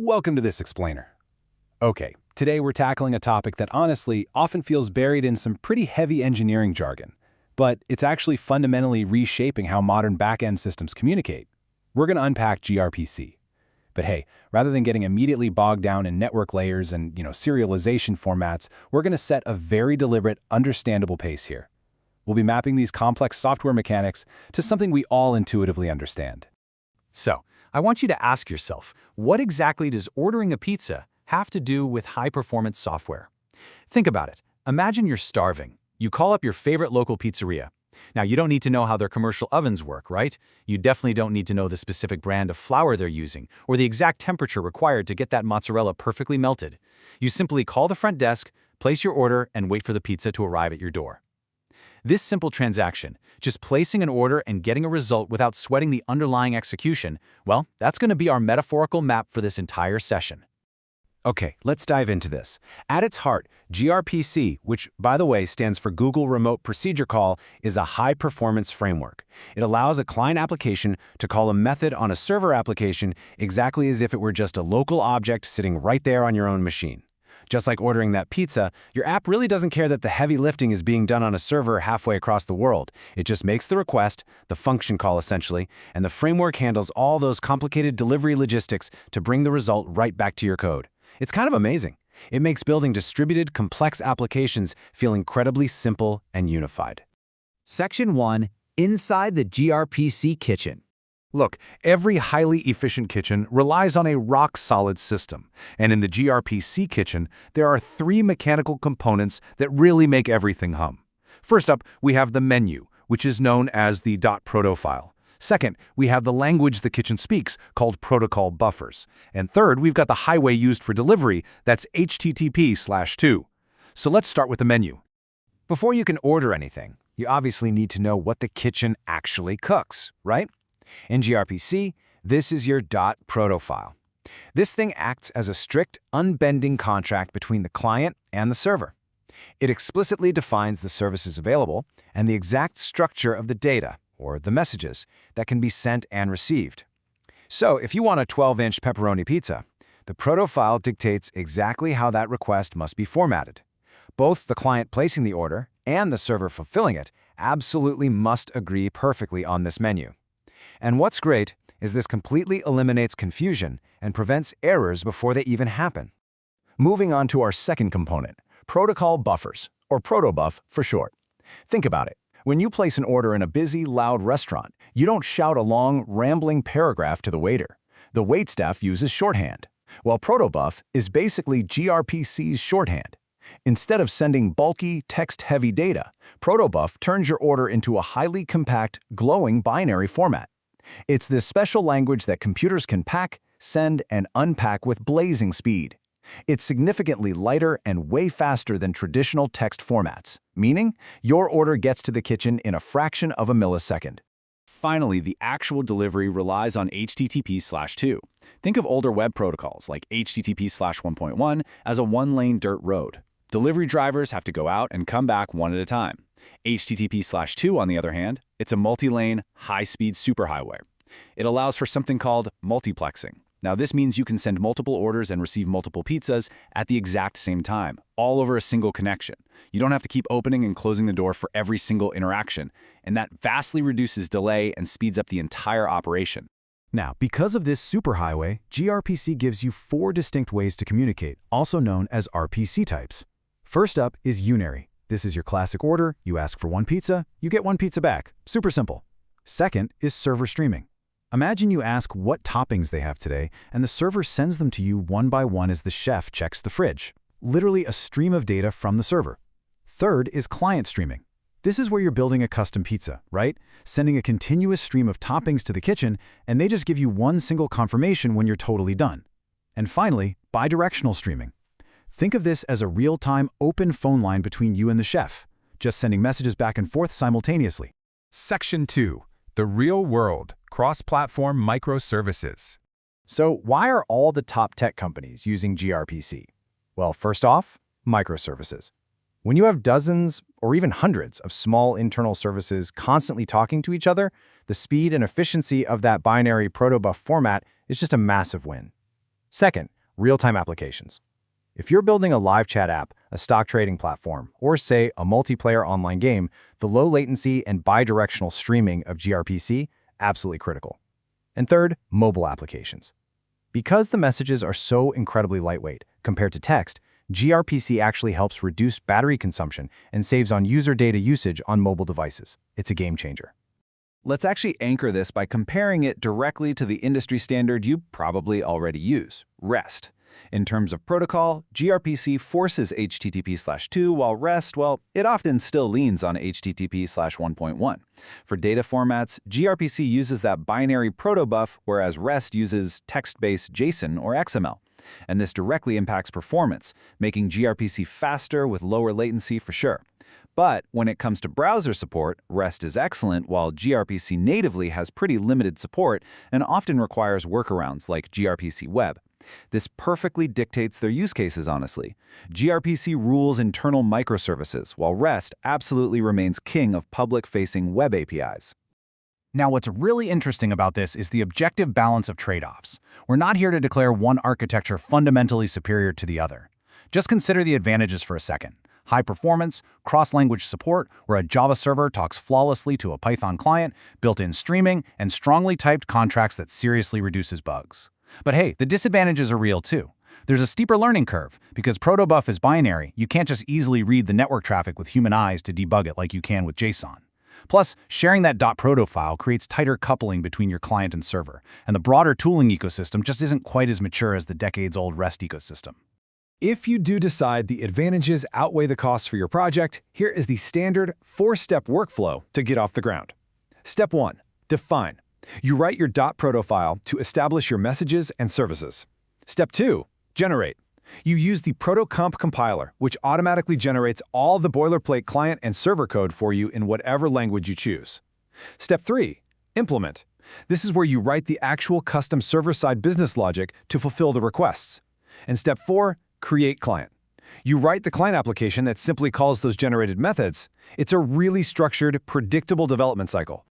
Welcome to this explainer. Okay, today we're tackling a topic that honestly often feels buried in some pretty heavy engineering jargon, but it's actually fundamentally reshaping how modern backend systems communicate. We're going to unpack gRPC. But hey, rather than getting immediately bogged down in network layers and, serialization formats, we're going to set a very deliberate, understandable pace here. We'll be mapping these complex software mechanics to something we all intuitively understand. So, I want you to ask yourself, what exactly does ordering a pizza have to do with high-performance software? Think about it. Imagine you're starving. You call up your favorite local pizzeria. Now, you don't need to know how their commercial ovens work, right? You definitely don't need to know the specific brand of flour they're using or the exact temperature required to get that mozzarella perfectly melted. You simply call the front desk, place your order, and wait for the pizza to arrive at your door. This simple transaction, just placing an order and getting a result without sweating the underlying execution, well, that's going to be our metaphorical map for this entire session. Okay, let's dive into this. At its heart, gRPC, which, by the way, stands for Google Remote Procedure Call, is a high-performance framework. It allows a client application to call a method on a server application exactly as if it were just a local object sitting right there on your own machine. Just like ordering that pizza, your app really doesn't care that the heavy lifting is being done on a server halfway across the world. It just makes the request, the function call essentially, and the framework handles all those complicated delivery logistics to bring the result right back to your code. It's kind of amazing. It makes building distributed, complex applications feel incredibly simple and unified. Section 1. Inside the gRPC kitchen. Look, every highly efficient kitchen relies on a rock-solid system, and in the gRPC kitchen, there are three mechanical components that really make everything hum. First up, we have the menu, which is known as the .proto file. Second, we have the language the kitchen speaks, called protocol buffers. And third, we've got the highway used for delivery, that's HTTP/2. So let's start with the menu. Before you can order anything, you obviously need to know what the kitchen actually cooks, right? In gRPC, this is your .proto file. This thing acts as a strict, unbending contract between the client and the server. It explicitly defines the services available and the exact structure of the data, or the messages, that can be sent and received. So if you want a 12-inch pepperoni pizza, the proto file dictates exactly how that request must be formatted. Both the client placing the order and the server fulfilling it absolutely must agree perfectly on this menu. And what's great is this completely eliminates confusion and prevents errors before they even happen. Moving on to our second component, protocol buffers, or Protobuf for short. Think about it. When you place an order in a busy, loud restaurant, you don't shout a long, rambling paragraph to the waiter. The waitstaff uses shorthand, while Protobuf is basically gRPC's shorthand. Instead of sending bulky, text-heavy data, Protobuf turns your order into a highly compact, glowing binary format. It's this special language that computers can pack, send, and unpack with blazing speed. It's significantly lighter and way faster than traditional text formats, meaning your order gets to the kitchen in a fraction of a millisecond. Finally, the actual delivery relies on HTTP/2. Think of older web protocols like HTTP/1.1 as a one-lane dirt road. Delivery drivers have to go out and come back one at a time. HTTP/2, on the other hand, it's a multi-lane, high-speed superhighway. It allows for something called multiplexing. Now, this means you can send multiple orders and receive multiple pizzas at the exact same time, all over a single connection. You don't have to keep opening and closing the door for every single interaction, and that vastly reduces delay and speeds up the entire operation. Now, because of this superhighway, gRPC gives you 4 distinct ways to communicate, also known as RPC types. First up is unary. This is your classic order. You ask for 1 pizza, you get 1 pizza back. Super simple. Second is server streaming. Imagine you ask what toppings they have today, and the server sends them to you one by one as the chef checks the fridge. Literally a stream of data from the server. Third is client streaming. This is where you're building a custom pizza, right? Sending a continuous stream of toppings to the kitchen, and they just give you one single confirmation when you're totally done. And finally, bidirectional streaming. Think of this as a real-time open phone line between you and the chef, just sending messages back and forth simultaneously. Section 2. The real world, cross-platform microservices. So why are all the top tech companies using gRPC? Well, first off, microservices. When you have dozens or even hundreds of small internal services constantly talking to each other, the speed and efficiency of that binary Protobuf format is just a massive win. Second, real-time applications. If you're building a live chat app, a stock trading platform, or say a multiplayer online game, the low latency and bidirectional streaming of gRPC, absolutely critical. And third, mobile applications. Because the messages are so incredibly lightweight compared to text, gRPC actually helps reduce battery consumption and saves on user data usage on mobile devices. It's a game changer. Let's actually anchor this by comparing it directly to the industry standard you probably already use, REST. In terms of protocol, gRPC forces HTTP/2, while REST, well, it often still leans on HTTP/1.1. For data formats, gRPC uses that binary Protobuf, whereas REST uses text-based JSON or XML. And this directly impacts performance, making gRPC faster with lower latency for sure. But when it comes to browser support, REST is excellent, while gRPC natively has pretty limited support and often requires workarounds like gRPC Web. This perfectly dictates their use cases, honestly. gRPC rules internal microservices, while REST absolutely remains king of public-facing web APIs. Now, what's really interesting about this is the objective balance of trade-offs. We're not here to declare one architecture fundamentally superior to the other. Just consider the advantages for a second. High performance, cross-language support, where a Java server talks flawlessly to a Python client, built-in streaming, and strongly typed contracts that seriously reduces bugs. But hey, the disadvantages are real too. There's a steeper learning curve. Because Protobuf is binary, you can't just easily read the network traffic with human eyes to debug it like you can with JSON. Plus, sharing that .proto file creates tighter coupling between your client and server, and the broader tooling ecosystem just isn't quite as mature as the decades-old REST ecosystem. If you do decide the advantages outweigh the costs for your project, here is the standard 4-step workflow to get off the ground. Step 1. Define. You write your .proto file to establish your messages and services. Step 2. Generate. You use the protocomp compiler, which automatically generates all the boilerplate client and server code for you in whatever language you choose. Step 3. Implement. This is where you write the actual custom server-side business logic to fulfill the requests. And Step 4. Create client. You write the client application that simply calls those generated methods. It's a really structured, predictable development cycle.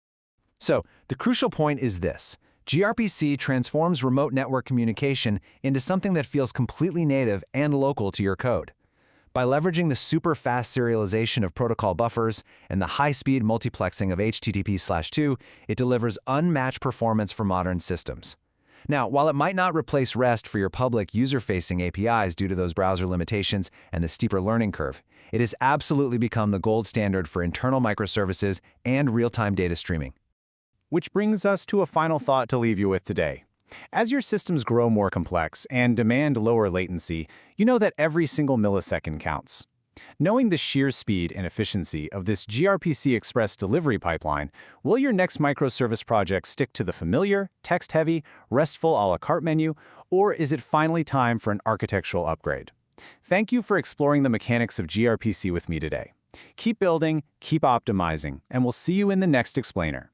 So, the crucial point is this. gRPC transforms remote network communication into something that feels completely native and local to your code. By leveraging the super-fast serialization of protocol buffers and the high-speed multiplexing of HTTP/2, it delivers unmatched performance for modern systems. Now, while it might not replace REST for your public user-facing APIs due to those browser limitations and the steeper learning curve, it has absolutely become the gold standard for internal microservices and real-time data streaming. Which brings us to a final thought to leave you with today. As your systems grow more complex and demand lower latency, you know that every single millisecond counts. Knowing the sheer speed and efficiency of this gRPC Express delivery pipeline, will your next microservice project stick to the familiar, text-heavy, RESTful a la carte menu, or is it finally time for an architectural upgrade? Thank you for exploring the mechanics of gRPC with me today. Keep building, keep optimizing, and we'll see you in the next explainer.